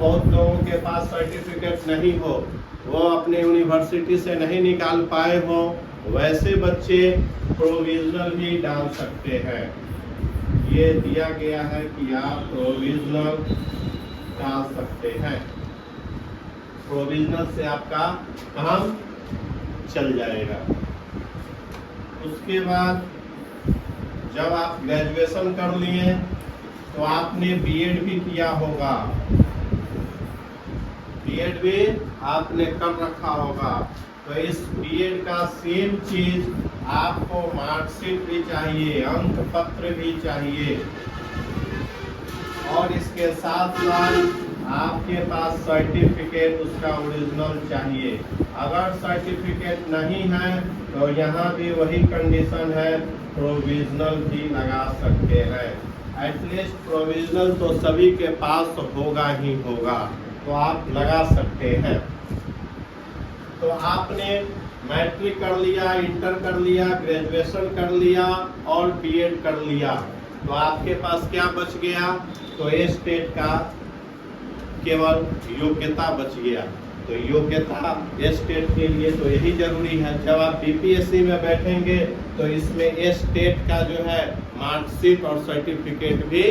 बहुत लोगों के पास सर्टिफिकेट नहीं हो, वो अपने यूनिवर्सिटी से नहीं निकाल पाए हो, वैसे बच्चे प्रोविजनल भी डाल सकते हैं। ये दिया गया है कि आप प्रोविजनल डाल सकते हैं। प्रोविजनल से आपका काम चल जाएगा। उसके बाद जब आप ग्रेजुएशन कर लिए तो आपने बीएड भी किया होगा, बीएड भी आपने कर रखा होगा। तो इस बीएड का सेम चीज आपको मार्कशीट भी चाहिए, अंक पत्र भी चाहिए, और इसके साथ साथ आपके पास सर्टिफिकेट उसका ओरिजिनल चाहिए। अगर सर्टिफिकेट नहीं है तो यहाँ भी वही कंडीशन है, प्रोविजनल भी लगा सकते हैं। एटलीस्ट प्रोविजनल तो सभी के पास होगा ही होगा, तो आप लगा सकते हैं। तो आपने मैट्रिक कर लिया, इंटर कर लिया, ग्रेजुएशन कर लिया और बीएड कर लिया, तो आपके पास क्या बच गया? तो ये स्टेट का केवल योग्यता बच गया। तो योग्यता स्टेट के लिए तो यही जरूरी है। जब आप बीपीएससी में बैठेंगे तो इसमें स्टेट का जो है मार्कशीट और सर्टिफिकेट भी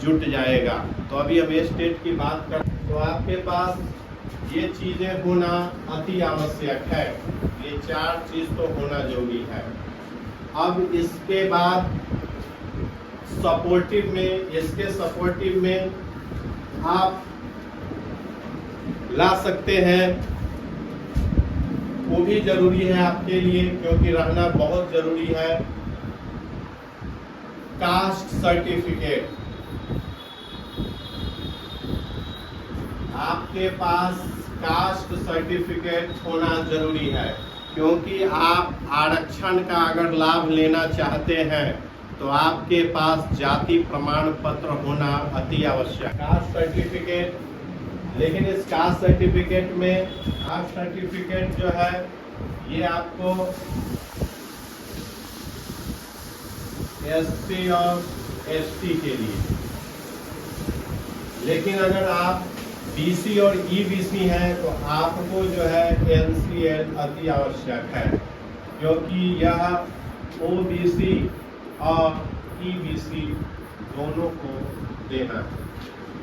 जुट जाएगा। तो अभी हम स्टेट की बात कर, तो आपके पास ये चीजें होना अति आवश्यक है। ये 4 चीज तो होना जरूरी है। अब इसके बाद सपोर्टिव में, इसके सपोर्टिव में आप ला सकते हैं, वो भी जरूरी है आपके लिए, क्योंकि रहना बहुत जरूरी है। कास्ट सर्टिफिकेट, आपके पास कास्ट सर्टिफिकेट होना जरूरी है, क्योंकि आप आरक्षण का अगर लाभ लेना चाहते हैं तो आपके पास जाति प्रमाण पत्र होना अति आवश्यक। कास्ट सर्टिफिकेट, लेकिन इस कास्ट सर्टिफिकेट में, कास्ट सर्टिफिकेट जो है ये आपको एससी और एसटी के लिए, लेकिन अगर आप बीसी और ईबीसी हैं तो आपको जो है एनसीएल अति आवश्यक है, क्योंकि यह ओबीसी और ईबीसी दोनों को देना है।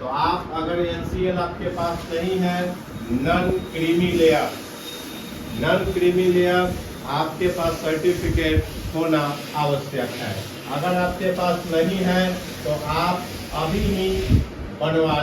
तो आप अगर एनसीएल आपके पास नहीं है, non creamy layer, non creamy layer आपके पास सर्टिफिकेट होना आवश्यक है। अगर आपके पास नहीं है तो आप अभी ही बनवा